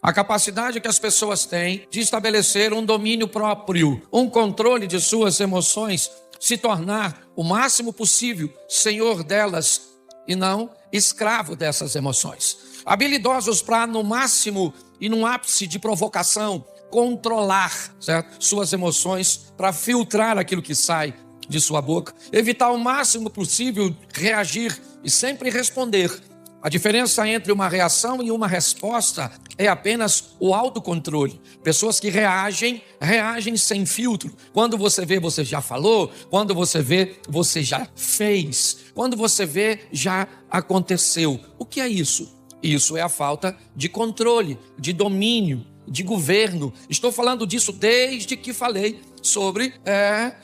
A capacidade que as pessoas têm de estabelecer um domínio próprio, um controle de suas emoções, se tornar o máximo possível senhor delas e não escravo dessas emoções. Habilidosos para, no máximo e no ápice de provocação, controlar, certo? Suas emoções para filtrar aquilo que sai de sua boca, evitar o máximo possível reagir e sempre responder. A diferença entre uma reação e uma resposta é apenas o autocontrole. Pessoas que reagem sem filtro. Quando você vê, você já falou. Quando você vê, você já fez. Quando você vê, já aconteceu. O que é isso? Isso é a falta de controle, de domínio, de governo. Estou falando disso desde que falei sobre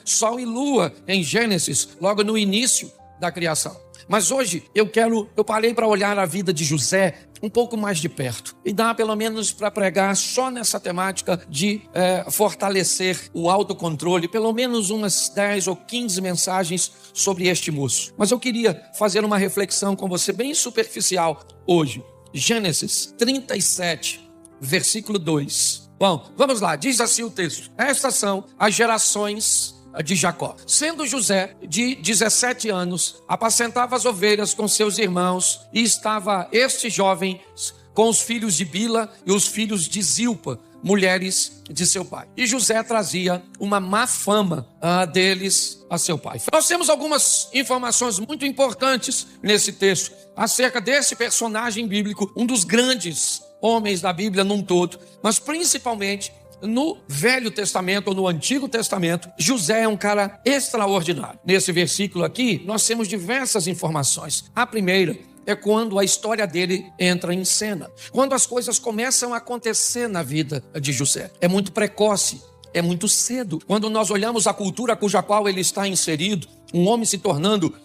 Sol e Lua em Gênesis, logo no início da criação. Mas hoje eu parei para olhar a vida de José um pouco mais de perto. E dá pelo menos para pregar só nessa temática de fortalecer o autocontrole, pelo menos umas 10 ou 15 mensagens sobre este moço. Mas eu queria fazer uma reflexão com você bem superficial hoje. Gênesis 37, versículo 2. Bom, vamos lá, diz assim o texto. Estas são as gerações de Jacó. Sendo José de 17 anos, apacentava as ovelhas com seus irmãos, e estava este jovem com os filhos de Bila e os filhos de Zilpa, mulheres de seu pai. E José trazia uma má fama deles a seu pai. Nós temos algumas informações muito importantes nesse texto acerca desse personagem bíblico, um dos grandes homens da Bíblia num todo, mas principalmente no Velho Testamento ou no Antigo Testamento. José é um cara extraordinário. Nesse versículo aqui, nós temos diversas informações. A primeira é quando a história dele entra em cena. Quando as coisas começam a acontecer na vida de José. É muito precoce, é muito cedo. Quando nós olhamos a cultura cuja qual ele está inserido, um homem se tornando,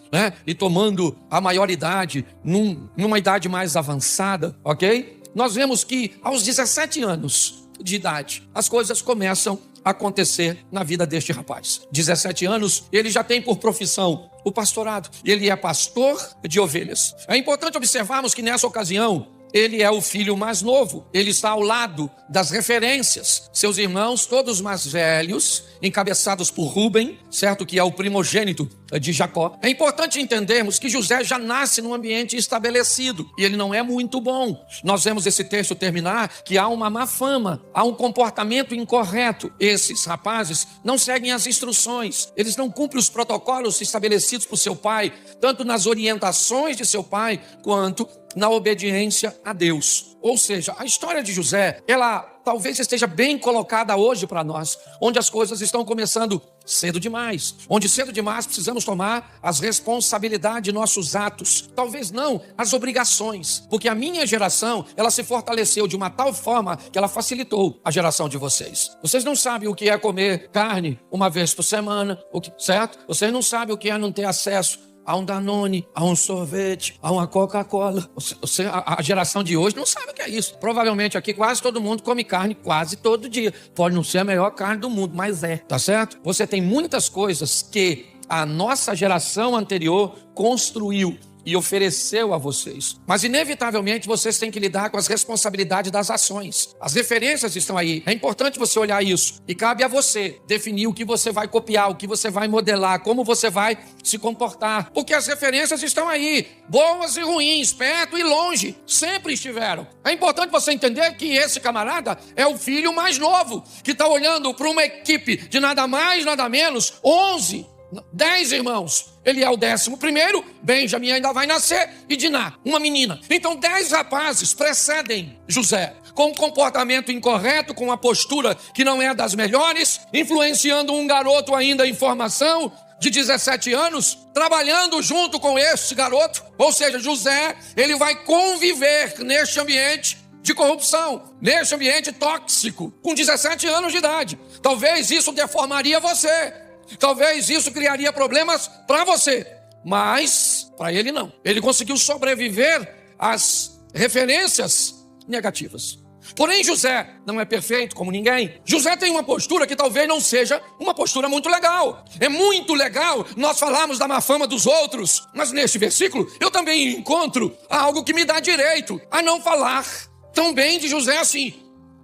e tomando a maioridade, numa idade mais avançada, ok? Nós vemos que aos 17 anos de idade, as coisas começam a acontecer na vida deste rapaz. 17 anos, ele já tem por profissão o pastorado. Ele é pastor de ovelhas. É importante observarmos que nessa ocasião, ele é o filho mais novo. Ele está ao lado das referências. Seus irmãos, todos mais velhos, encabeçados por Rúben, certo? Que é o primogênito de Jacó. É importante entendermos que José já nasce num ambiente estabelecido. E ele não é muito bom. Nós vemos esse texto terminar que há uma má fama, há um comportamento incorreto. Esses rapazes não seguem as instruções. Eles não cumprem os protocolos estabelecidos por seu pai, tanto nas orientações de seu pai, quanto na obediência a Deus. Ou seja, a história de José, ela talvez esteja bem colocada hoje para nós, onde as coisas estão começando cedo demais, onde cedo demais precisamos tomar as responsabilidades de nossos atos, talvez não as obrigações, porque a minha geração, ela se fortaleceu de uma tal forma que ela facilitou a geração de vocês. Vocês não sabem o que é comer carne uma vez por semana, certo? Vocês não sabem o que é não ter acesso a um Danone, a um sorvete, a uma Coca-Cola. A geração de hoje não sabe o que é isso. Provavelmente aqui quase todo mundo come carne quase todo dia. Pode não ser a melhor carne do mundo, mas tá certo? Você tem muitas coisas que a nossa geração anterior construiu e ofereceu a vocês. Mas inevitavelmente vocês têm que lidar com as responsabilidades das ações. As referências estão aí. É importante você olhar isso. E cabe a você definir o que você vai copiar, o que você vai modelar, como você vai se comportar. Porque as referências estão aí. Boas e ruins, perto e longe. Sempre estiveram. É importante você entender que esse camarada é o filho mais novo, que está olhando para uma equipe de nada mais, nada menos, 10 irmãos. Ele é o 11º, Benjamim ainda vai nascer, e Diná, uma menina. Então 10 rapazes precedem José, com um comportamento incorreto, com uma postura que não é das melhores, influenciando um garoto ainda em formação, de 17 anos, trabalhando junto com esse garoto. Ou seja, José, ele vai conviver neste ambiente de corrupção, neste ambiente tóxico, com 17 anos de idade. Talvez isso deformaria você. Talvez isso criaria problemas para você, mas para ele não. Ele conseguiu sobreviver às referências negativas. Porém, José não é perfeito como ninguém. José tem uma postura que talvez não seja uma postura muito legal. É muito legal nós falarmos da má fama dos outros, mas neste versículo eu também encontro algo que me dá direito a não falar tão bem de José assim.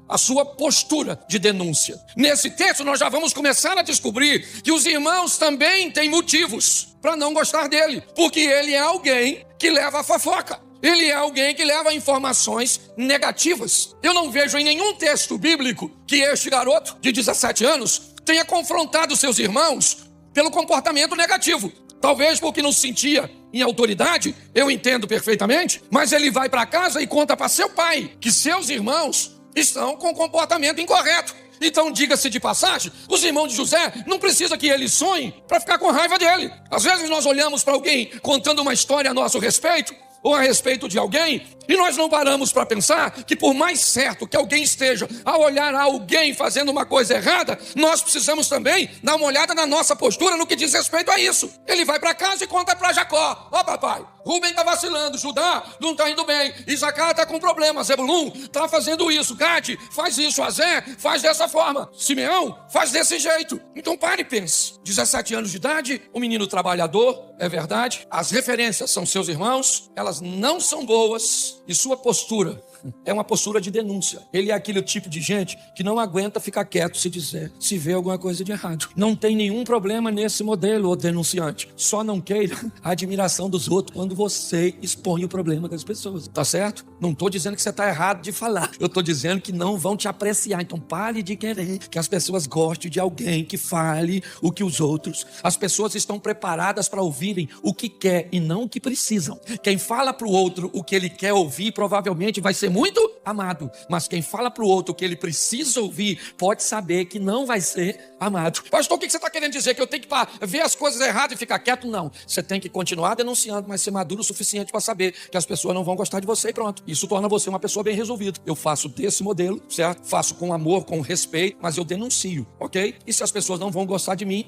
a sua postura de denúncia. Nesse texto nós já vamos começar a descobrir que os irmãos também têm motivos para não gostar dele, porque ele é alguém que leva a fofoca. Ele é alguém que leva informações negativas. Eu não vejo em nenhum texto bíblico que este garoto de 17 anos tenha confrontado seus irmãos pelo comportamento negativo. Talvez porque não se sentia em autoridade, eu entendo perfeitamente, mas ele vai para casa e conta para seu pai que seus irmãos estão com comportamento incorreto. Então, diga-se de passagem, os irmãos de José não precisa que ele sonhe para ficar com raiva dele. Às vezes nós olhamos para alguém contando uma história a nosso respeito, ou a respeito de alguém, e nós não paramos para pensar que por mais certo que alguém esteja a olhar a alguém fazendo uma coisa errada, nós precisamos também dar uma olhada na nossa postura no que diz respeito a isso. Ele vai para casa e conta para Jacó: ó papai, Rubem está vacilando, Judá não está indo bem, Isacar está com problemas, Zebulun está fazendo isso, Gade faz isso, Azé faz dessa forma, Simeão faz desse jeito. Então pare e pense. 17 anos de idade, um menino trabalhador, é verdade, as referências são seus irmãos, elas não são boas, e sua postura é uma postura de denúncia. Ele é aquele tipo de gente que não aguenta ficar quieto se vê alguma coisa de errado. Não tem nenhum problema nesse modelo, ô denunciante. Só não queira a admiração dos outros quando você expõe o problema das pessoas. Tá certo? Não estou dizendo que você está errado de falar. Eu estou dizendo que não vão te apreciar. Então pare de querer que as pessoas gostem de alguém que fale o que os outros. As pessoas estão preparadas para ouvirem o que quer e não o que precisam. Quem fala para o outro o que ele quer ouvir provavelmente vai ser muito amado, mas quem fala para o outro o que ele precisa ouvir pode saber que não vai ser amado. Pastor, o que você está querendo dizer? Que eu tenho que ver as coisas erradas e ficar quieto? Não, você tem que continuar denunciando, mas ser maduro o suficiente para saber que as pessoas não vão gostar de você e pronto. Isso torna você uma pessoa bem resolvida. Eu faço desse modelo, certo? Faço com amor, com respeito, mas eu denuncio, ok? E se as pessoas não vão gostar de mim,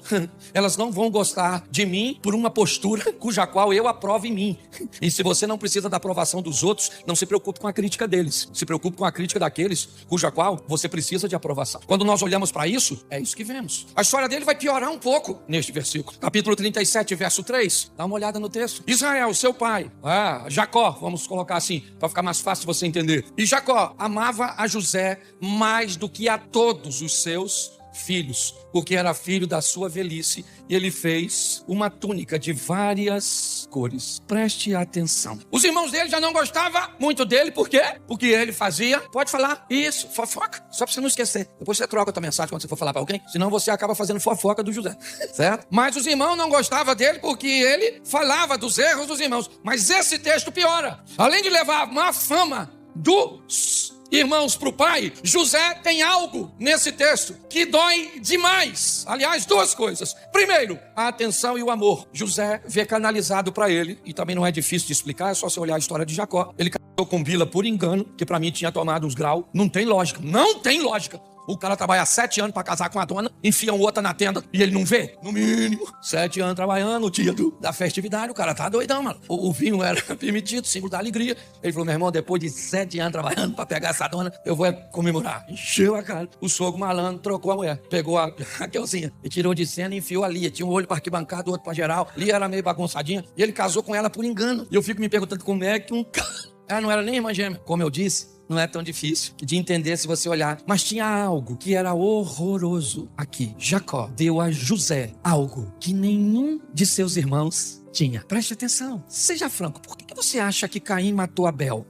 elas não vão gostar de mim por uma postura cuja qual eu aprovo em mim. E se você não precisa da aprovação dos outros, não se preocupe com a crítica deles. Se preocupe com a crítica daqueles cuja qual você precisa de aprovação. Quando nós olhamos para isso, é isso que vemos. A história dele vai piorar um pouco neste versículo. Capítulo 37, verso 3. Dá uma olhada no texto. Israel, seu pai, Jacó, vamos colocar assim, para ficar mais fácil você entender. E Jacó amava a José mais do que a todos os seus filhos, porque era filho da sua velhice, e ele fez uma túnica de várias cores. Preste atenção. Os irmãos dele já não gostavam muito dele, por quê? Porque ele fazia, pode falar, isso, fofoca, só para você não esquecer. Depois você troca a tua mensagem quando você for falar para alguém, senão você acaba fazendo fofoca do José, certo? Mas os irmãos não gostavam dele porque ele falava dos erros dos irmãos. Mas esse texto piora. Além de levar má fama dos irmãos para o pai, José tem algo nesse texto que dói demais. Aliás, duas coisas. Primeiro, a atenção e o amor. José vê canalizado para ele, e também não é difícil de explicar, é só você olhar a história de Jacó. Ele casou com Bila por engano, que para mim tinha tomado uns graus. Não tem lógica, não tem lógica. O cara trabalha 7 anos para casar com a dona, enfia outra na tenda e ele não vê? No mínimo. 7 anos trabalhando, o dia da festividade, o cara tá doidão, mano. O vinho era permitido, símbolo da alegria. Ele falou, meu irmão, depois de 7 anos trabalhando para pegar essa dona, eu vou comemorar. Encheu a cara. O sogro malandro trocou a mulher. Pegou a Raquelzinha e tirou de cena e enfiou a Lia. Tinha um olho para arquibancada, outro para geral. Lia era meio bagunçadinha e ele casou com ela por engano. E eu fico me perguntando como é que um cara... Ela não era nem irmã gêmea. Como eu disse, não é tão difícil de entender se você olhar. Mas tinha algo que era horroroso aqui. Jacó deu a José algo que nenhum de seus irmãos tinha. Preste atenção. Seja franco. Por que você acha que Caim matou Abel?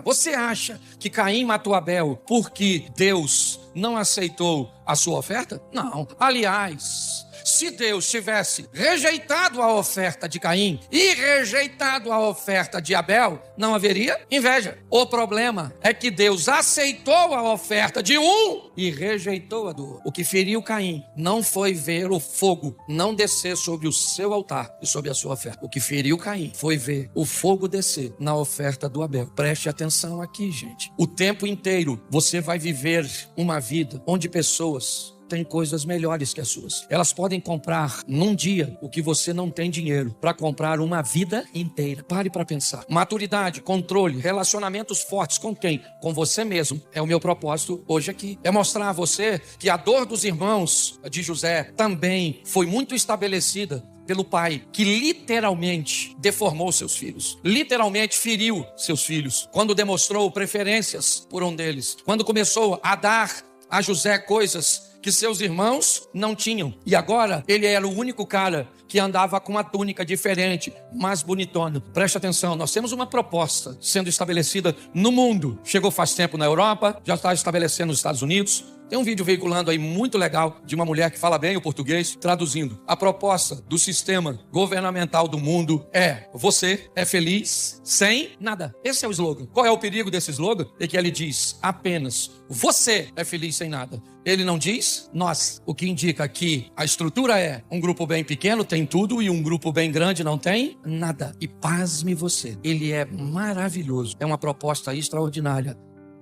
Você acha que Caim matou Abel porque Deus não aceitou a sua oferta? Não. Aliás, se Deus tivesse rejeitado a oferta de Caim e rejeitado a oferta de Abel, não haveria inveja. O problema é que Deus aceitou a oferta de um e rejeitou a do outro. O que feriu Caim não foi ver o fogo não descer sobre o seu altar e sobre a sua oferta. O que feriu Caim foi ver o fogo descer na oferta do Abel. Preste atenção aqui, gente. O tempo inteiro você vai viver uma vida onde pessoas têm coisas melhores que as suas. Elas podem comprar num dia o que você não tem dinheiro para comprar uma vida inteira. Pare para pensar. Maturidade, controle, relacionamentos fortes com quem? Com você mesmo. É o meu propósito hoje aqui. É mostrar a você que a dor dos irmãos de José também foi muito estabelecida pelo pai, que literalmente deformou seus filhos, literalmente feriu seus filhos, quando demonstrou preferências por um deles, quando começou a dar a José coisas que seus irmãos não tinham. E agora ele era o único cara que andava com uma túnica diferente, mais bonitona. Preste atenção, nós temos uma proposta sendo estabelecida no mundo. Chegou faz tempo na Europa, já está estabelecendo nos Estados Unidos. Tem um vídeo veiculando aí muito legal de uma mulher que fala bem o português, traduzindo. A proposta do sistema governamental do mundo é: você é feliz sem nada. Esse é o slogan. Qual é o perigo desse slogan? É que ele diz apenas: você é feliz sem nada. Ele não diz nós. O que indica que a estrutura é: um grupo bem pequeno tem tudo e um grupo bem grande não tem nada. E pasme você, ele é maravilhoso. É uma proposta extraordinária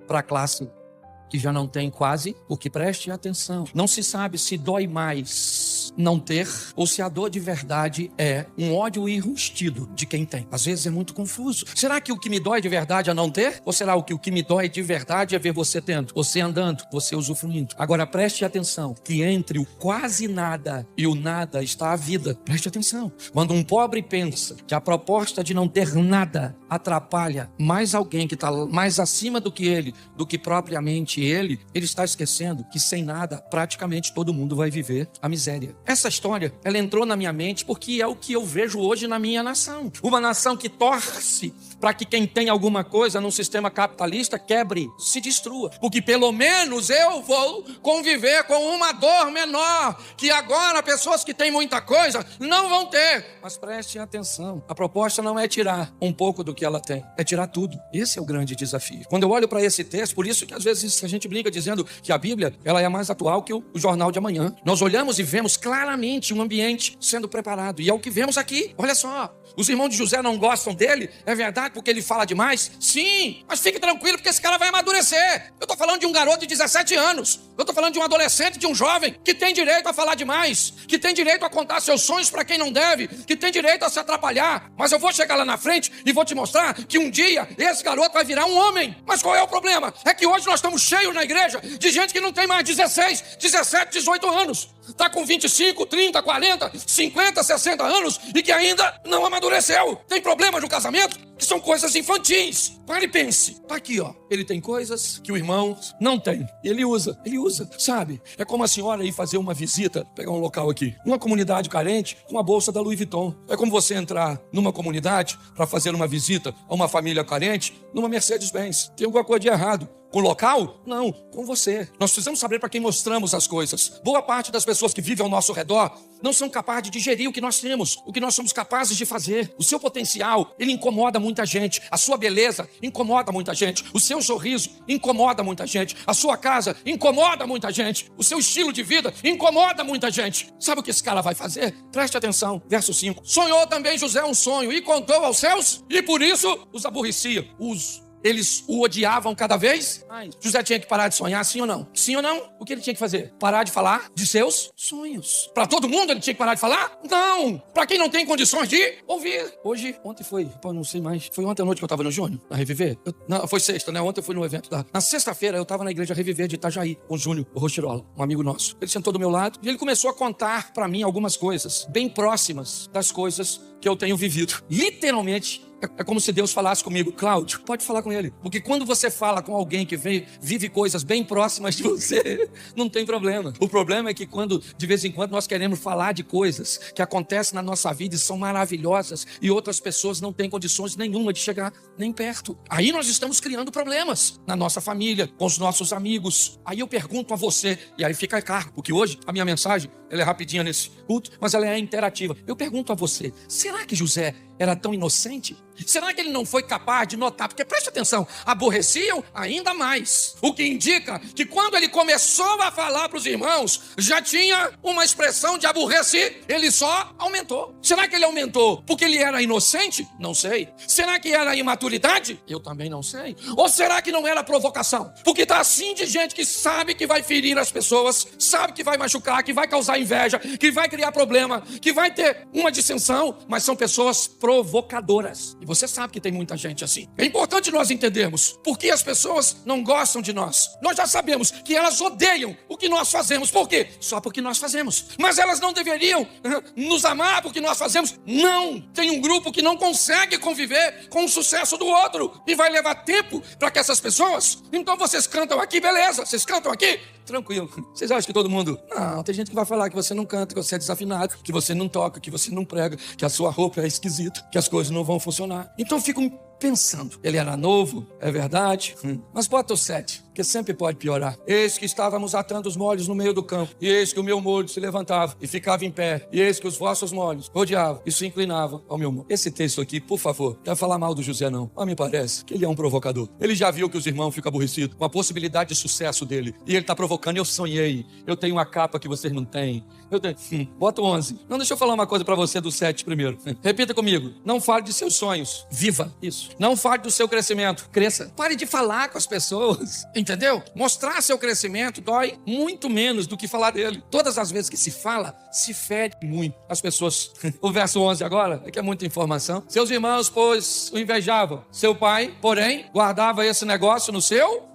para a classe que já não tem quase, porque preste atenção. Não se sabe se dói mais não ter ou se a dor de verdade é um ódio enrustido de quem tem. Às vezes é muito confuso. Será que o que me dói de verdade é não ter? Ou será que o que me dói de verdade é ver você tendo, você andando, você usufruindo? Agora preste atenção que entre o quase nada e o nada está a vida. Preste atenção. Quando um pobre pensa que a proposta de não ter nada atrapalha mais alguém que está mais acima do que ele, do que propriamente ele está esquecendo que sem nada praticamente todo mundo vai viver a miséria. Essa história, ela entrou na minha mente porque é o que eu vejo hoje na minha nação. Uma nação que torce para que quem tem alguma coisa num sistema capitalista quebre, se destrua. Porque pelo menos eu vou conviver com uma dor menor, que agora pessoas que têm muita coisa não vão ter. Mas preste atenção, a proposta não é tirar um pouco do que ela tem, é tirar tudo. Esse é o grande desafio. Quando eu olho para esse texto, por isso que às vezes a gente brinca dizendo que a Bíblia, ela é mais atual que o jornal de amanhã. Nós olhamos e vemos claramente um ambiente sendo preparado. E é o que vemos aqui. Olha só, os irmãos de José não gostam dele, é verdade, porque ele fala demais? Sim, mas fique tranquilo, porque esse cara vai amadurecer. Eu estou falando de um garoto de 17 anos. Eu estou falando de um adolescente, de um jovem que tem direito a falar demais, que tem direito a contar seus sonhos para quem não deve, que tem direito a se atrapalhar. Mas eu vou chegar lá na frente e vou te mostrar que um dia esse garoto vai virar um homem. Mas qual é o problema? É que hoje nós estamos cheios na igreja de gente que não tem mais 16, 17, 18 anos. Está com 25, 30, 40, 50, 60 anos e que ainda não amadureceu. Tem problemas no casamento que são coisas infantis. Pare e pense. Está aqui, ó. Ele tem coisas que o irmão não tem. Ele usa, sabe? É como a senhora ir fazer uma visita, pegar um local aqui, uma comunidade carente com a bolsa da Louis Vuitton. É como você entrar numa comunidade para fazer uma visita a uma família carente numa Mercedes-Benz. Tem alguma coisa de errado. Com o local? Não, com você. Nós precisamos saber para quem mostramos as coisas. Boa parte das pessoas que vivem ao nosso redor não são capazes de digerir o que nós temos, o que nós somos capazes de fazer. O seu potencial, ele incomoda muita gente. A sua beleza incomoda muita gente. O seu sorriso incomoda muita gente. A sua casa incomoda muita gente. O seu estilo de vida incomoda muita gente. Sabe o que esse cara vai fazer? Preste atenção, verso 5. Sonhou também José um sonho e contou aos seus, e por isso os aborrecia. Eles o odiavam cada vez mais. José tinha que parar de sonhar, sim ou não? Sim ou não? O que ele tinha que fazer? Parar de falar de seus sonhos. Para todo mundo ele tinha que parar de falar? Não. Para quem não tem condições de ouvir. Ontem foi, não sei mais. Foi ontem à noite que eu estava no Júnior, na Reviver? Não, foi sexta, né? Ontem eu fui no evento na sexta-feira eu estava na igreja Reviver de Itajaí, com o Júnior Rochirola, um amigo nosso. Ele sentou do meu lado e ele começou a contar para mim algumas coisas bem próximas das coisas que eu tenho vivido. Literalmente, é como se Deus falasse comigo: Cláudio, pode falar com ele. Porque quando você fala com alguém que vive coisas bem próximas de você, não tem problema. O problema é que quando, de vez em quando, nós queremos falar de coisas que acontecem na nossa vida e são maravilhosas e outras pessoas não têm condições nenhuma de chegar nem perto. Aí nós estamos criando problemas na nossa família, com os nossos amigos. Aí eu pergunto a você, e aí fica claro, porque hoje a minha mensagem, ela é rapidinha nesse culto, mas ela é interativa. Eu pergunto a você, será que José era tão inocente? Será que ele não foi capaz de notar? Porque preste atenção, aborreciam ainda mais. O que indica que quando ele começou a falar para os irmãos, já tinha uma expressão de aborrecer. Ele só aumentou. Será que ele aumentou porque ele era inocente? Não sei. Será que era imaturidade? Eu também não sei. Ou será que não era provocação? Porque está assim de gente que sabe que vai ferir as pessoas, sabe que vai machucar, que vai causar inveja, que vai criar problema, que vai ter uma dissensão, mas são pessoas provocadoras. E você sabe que tem muita gente assim. É importante nós entendermos por que as pessoas não gostam de nós. Nós já sabemos que elas odeiam o que nós fazemos. Por quê? Só porque nós fazemos. Mas elas não deveriam nos amar porque nós fazemos. Não! Tem um grupo que não consegue conviver com o sucesso do outro. E vai levar tempo para que essas pessoas... Então vocês cantam aqui, beleza. Vocês cantam aqui, tranquilo. Vocês acham que todo mundo... Não, tem gente que vai falar que você não canta, que você é desafinado, que você não toca, que você não prega, que a sua roupa é esquisita, que as coisas não vão funcionar. Então ficam pensando. Ele era novo, é verdade, mas bota o 7, que sempre pode piorar. Eis que estávamos atando os molhos no meio do campo, e eis que o meu molho se levantava e ficava em pé, e eis que os vossos molhos rodeavam e se inclinavam ao meu molho. Esse texto aqui, por favor, não quero falar mal do José não, mas me parece que ele é um provocador. Ele já viu que os irmãos ficam aborrecidos com a possibilidade de sucesso dele, e ele está provocando. Eu sonhei, eu tenho uma capa que vocês não têm, eu tenho... Bota o 11. Não, deixa eu falar uma coisa para você do 7 primeiro. Repita comigo. Não fale de seus sonhos, viva isso. Não fale do seu crescimento, cresça. Pare de falar com as pessoas, entendeu? Mostrar seu crescimento dói muito menos do que falar dele. Todas as vezes que se fala, se fere muito as pessoas. O verso 11 agora, é que é muita informação. Seus irmãos, pois, o invejavam. Seu pai, porém, guardava esse negócio no seu?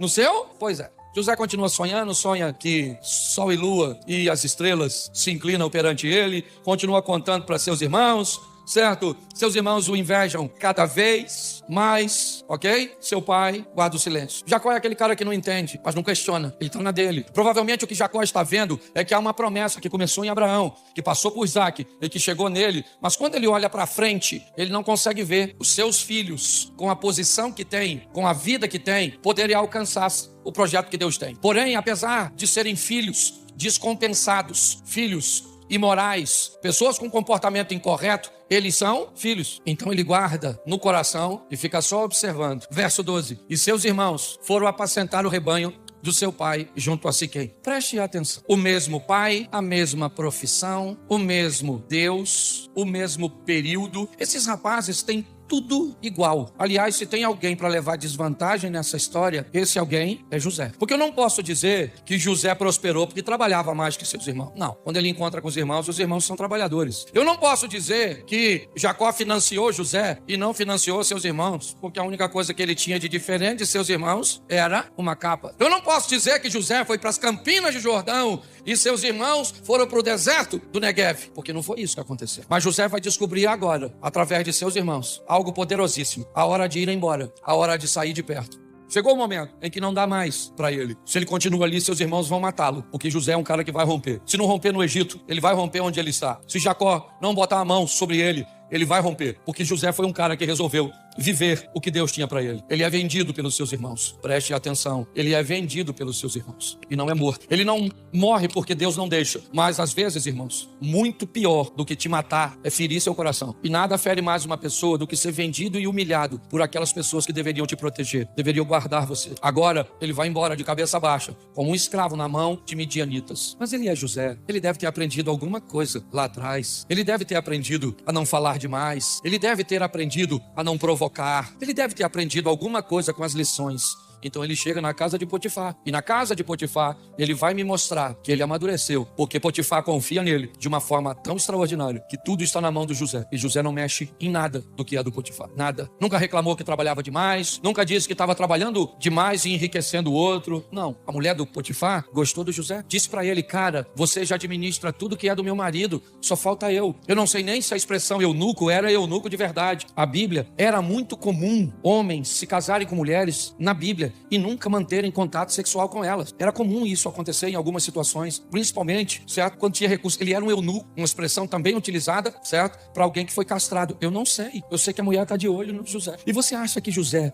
Pois é. José continua sonhando, sonha que sol e lua e as estrelas se inclinam perante ele, continua contando para seus irmãos, certo? Seus irmãos o invejam cada vez mais, ok? Seu pai guarda o silêncio. Jacó é aquele cara que não entende, mas não questiona. Ele está na dele. Provavelmente o que Jacó está vendo é que há uma promessa que começou em Abraão, que passou por Isaac e que chegou nele. Mas quando ele olha para frente, ele não consegue ver os seus filhos, com a posição que tem, com a vida que tem, poderem alcançar o projeto que Deus tem. Porém, apesar de serem filhos descompensados, filhos imorais, pessoas com comportamento incorreto, eles são filhos. Então ele guarda no coração e fica só observando. Verso 12. E seus irmãos foram apacentar o rebanho do seu pai junto a Siquém. Preste atenção. O mesmo pai, a mesma profissão, o mesmo Deus, o mesmo período. Esses rapazes têm tudo igual. Aliás, se tem alguém para levar desvantagem nessa história, esse alguém é José. Porque eu não posso dizer que José prosperou porque trabalhava mais que seus irmãos. Não. Quando ele encontra com os irmãos são trabalhadores. Eu não posso dizer que Jacó financiou José e não financiou seus irmãos, porque a única coisa que ele tinha de diferente de seus irmãos era uma capa. Eu não posso dizer que José foi para as campinas de Jordão e seus irmãos foram para o deserto do Neguev, porque não foi isso que aconteceu. Mas José vai descobrir agora, através de seus irmãos, algo poderosíssimo. A hora de ir embora, a hora de sair de perto. Chegou o momento em que não dá mais para ele. Se ele continua ali, seus irmãos vão matá-lo, porque José é um cara que vai romper. Se não romper no Egito, ele vai romper onde ele está. Se Jacó não botar a mão sobre ele, ele vai romper, porque José foi um cara que resolveu viver o que Deus tinha para ele. Ele é vendido pelos seus irmãos. Preste atenção. Ele é vendido pelos seus irmãos e não é morto. Ele não morre porque Deus não deixa. Mas às vezes, irmãos, muito pior do que te matar é ferir seu coração. E nada fere mais uma pessoa do que ser vendido e humilhado por aquelas pessoas que deveriam te proteger, deveriam guardar você. Agora, ele vai embora de cabeça baixa, como um escravo na mão de midianitas. Mas ele é José. Ele deve ter aprendido alguma coisa lá atrás. Ele deve ter aprendido a não falar demais. Ele deve ter aprendido a não provocar. Ele deve ter aprendido alguma coisa com as lições. Então ele chega na casa de Potifar. E na casa de Potifar, ele vai me mostrar que ele amadureceu. Porque Potifar confia nele de uma forma tão extraordinária que tudo está na mão do José. E José não mexe em nada do que é do Potifar. Nada. Nunca reclamou que trabalhava demais. Nunca disse que estava trabalhando demais e enriquecendo o outro. Não. A mulher do Potifar gostou do José. Disse para ele, cara, você já administra tudo que é do meu marido. Só falta eu. Eu não sei nem se a expressão eunuco era eunuco de verdade. A Bíblia era muito comum homens se casarem com mulheres na Bíblia e nunca manterem contato sexual com elas. Era comum isso acontecer em algumas situações, principalmente, certo? Quando tinha recurso. Ele era um eunuco, uma expressão também utilizada, certo? Para alguém que foi castrado. Eu não sei. Eu sei que a mulher está de olho no José. E você acha que José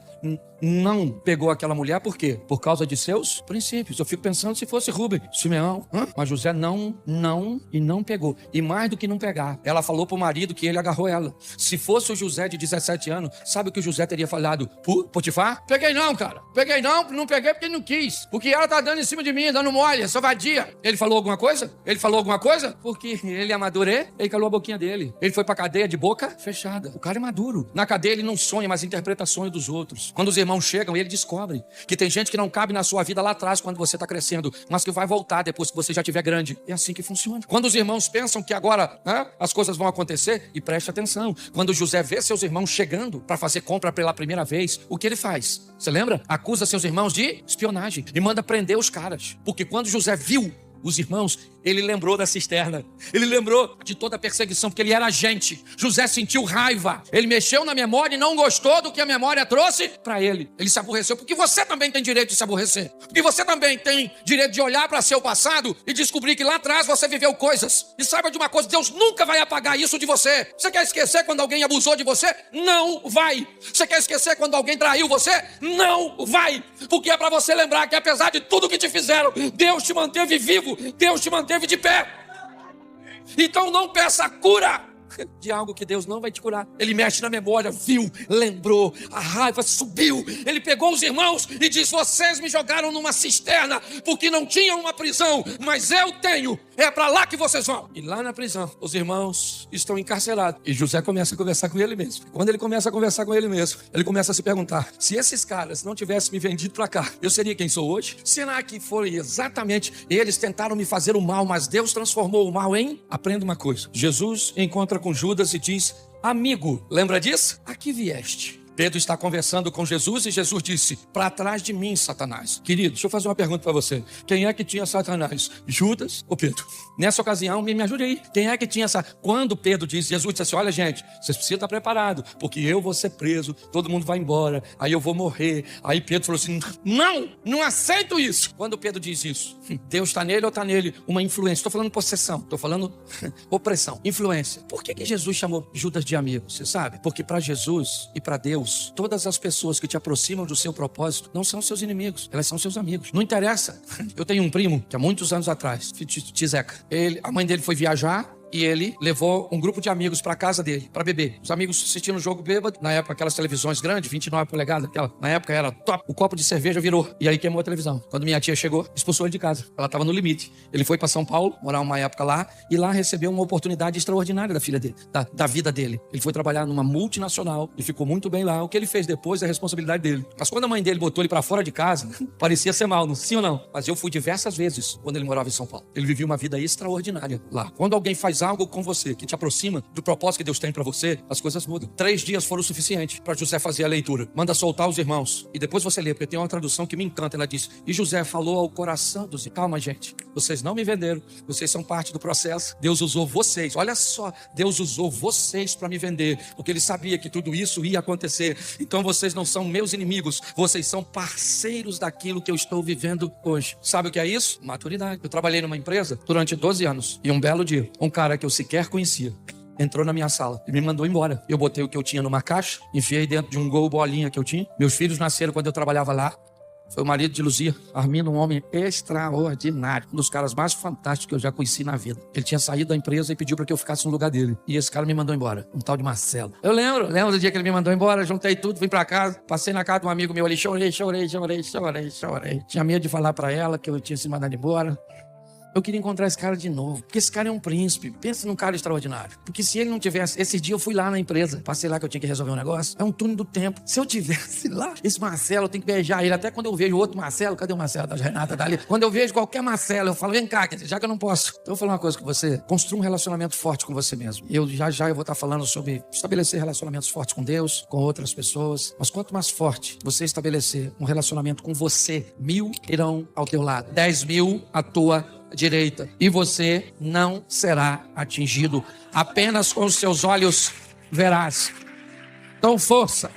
não pegou aquela mulher por quê? Por causa de seus princípios. Eu fico pensando se fosse Rubem, Simeão, mas José não pegou. E mais do que não pegar, ela falou pro marido que ele agarrou ela. Se fosse o José de 17 anos, sabe o que o José teria falado? Potifar? Peguei não, cara. Peguei peguei não, não peguei porque ele não quis. Porque ela tá dando em cima de mim, dando mole, essa vadia. Ele falou alguma coisa? Ele falou alguma coisa? Porque ele é maduro, ele calou a boquinha dele. Ele foi pra cadeia de boca fechada. O cara é maduro. Na cadeia ele não sonha, mas interpreta sonho dos outros. Quando os irmãos chegam, ele descobre que tem gente que não cabe na sua vida lá atrás quando você tá crescendo, mas que vai voltar depois que você já estiver grande. É assim que funciona. Quando os irmãos pensam que agora as coisas vão acontecer, e preste atenção, quando José vê seus irmãos chegando para fazer compra pela primeira vez, o que ele faz? Você lembra? Acusa seus irmãos de espionagem e manda prender os caras. Porque quando José viu os irmãos, ele lembrou da cisterna. Ele lembrou de toda a perseguição, porque ele era agente. José sentiu raiva. Ele mexeu na memória e não gostou do que a memória trouxe para ele. Ele se aborreceu, porque você também tem direito de se aborrecer. Porque você também tem direito de olhar para seu passado e descobrir que lá atrás você viveu coisas. E saiba de uma coisa, Deus nunca vai apagar isso de você. Você quer esquecer quando alguém abusou de você? Não vai. Você quer esquecer quando alguém traiu você? Não vai. Porque é para você lembrar que apesar de tudo que te fizeram, Deus te manteve vivo. Deus te manteve de pé. Então não peça cura de algo que Deus não vai te curar. Ele mexe na memória, viu, lembrou, a raiva subiu. Ele pegou os irmãos e disse: vocês me jogaram numa cisterna porque não tinham uma prisão, mas eu tenho, é para lá que vocês vão. E lá na prisão, os irmãos estão encarcerados. E José começa a conversar com ele mesmo. Quando ele começa a conversar com ele mesmo, ele começa a se perguntar: se esses caras não tivessem me vendido para cá, eu seria quem sou hoje? Será que foi exatamente eles tentaram me fazer o mal, mas Deus transformou o mal em... Aprenda uma coisa: Jesus encontra com Judas e diz: amigo, lembra disso? A que vieste? Pedro está conversando com Jesus e Jesus disse: para trás de mim, Satanás. Querido, deixa eu fazer uma pergunta para você. Quem é que tinha Satanás? Judas ou Pedro? Nessa ocasião, me ajude aí. Quem é que tinha essa... Quando Pedro disse, Jesus disse assim: olha gente, vocês precisam estar preparados, porque eu vou ser preso, todo mundo vai embora, aí eu vou morrer. Aí Pedro falou assim: não aceito isso. Quando Pedro diz isso, Deus está nele ou está nele uma influência? Estou falando possessão, estou falando opressão, influência. Por que Jesus chamou Judas de amigo? Você sabe? Porque para Jesus e para Deus, todas as pessoas que te aproximam do seu propósito não são seus inimigos, elas são seus amigos. Não interessa. Eu tenho um primo que há muitos anos atrás, Tizeca, a mãe dele foi viajar e ele levou um grupo de amigos para casa dele, para beber. Os amigos assistindo o jogo bêbado. Na época, aquelas televisões grandes, 29 polegadas, na época era top. O copo de cerveja virou e aí queimou a televisão. Quando minha tia chegou, expulsou ele de casa. Ela estava no limite. Ele foi para São Paulo, morar uma época lá, e lá recebeu uma oportunidade extraordinária da filha dele, da vida dele. Ele foi trabalhar numa multinacional e ficou muito bem lá. O que ele fez depois é a responsabilidade dele. Mas quando a mãe dele botou ele para fora de casa, parecia ser mal, não? Sim ou não? Mas eu fui diversas vezes quando ele morava em São Paulo. Ele vivia uma vida extraordinária lá. Quando alguém faz algo com você que te aproxima do propósito que Deus tem para você, as coisas mudam. 3 dias foram o suficiente para José fazer a leitura. Manda soltar os irmãos e depois você lê, porque tem uma tradução que me encanta. Ela diz: e José falou ao coração dos... Calma, gente, vocês não me venderam, vocês são parte do processo. Deus usou vocês, olha só, Deus usou vocês para me vender, porque ele sabia que tudo isso ia acontecer. Então vocês não são meus inimigos, vocês são parceiros daquilo que eu estou vivendo hoje. Sabe o que é isso? Maturidade. Eu trabalhei numa empresa durante 12 anos e um belo dia, um cara que eu sequer conhecia entrou na minha sala e me mandou embora. Eu botei o que eu tinha numa caixa, enfiei dentro de um Gol bolinha que eu tinha. Meus filhos nasceram quando eu trabalhava lá. Foi o marido de Luzia, Armindo, um homem extraordinário, um dos caras mais fantásticos que eu já conheci na vida. Ele tinha saído da empresa e pediu para que eu ficasse no lugar dele. E esse cara me mandou embora, um tal de Marcelo. Eu lembro do dia que ele me mandou embora, juntei tudo, vim para casa, passei na casa de um amigo meu ali, chorei. Tinha medo de falar para ela que eu tinha se mandado embora. Eu queria encontrar esse cara de novo, porque esse cara é um príncipe. Pensa num cara extraordinário. Porque se ele não tivesse... Esse dia eu fui lá na empresa, passei lá que eu tinha que resolver um negócio. É um túnel do tempo. Se eu tivesse lá, esse Marcelo, eu tenho que beijar ele. Até quando eu vejo outro Marcelo, cadê o Marcelo da Renata dali? Quando eu vejo qualquer Marcelo, eu falo: vem cá, já que eu não posso. Então eu vou falar uma coisa com você: construa um relacionamento forte com você mesmo. Eu vou estar falando sobre estabelecer relacionamentos fortes com Deus, com outras pessoas. Mas quanto mais forte você estabelecer um relacionamento com você, 1000 irão ao teu lado, 10.000 à tua direita, e você não será atingido. Apenas com os seus olhos verás. Então força.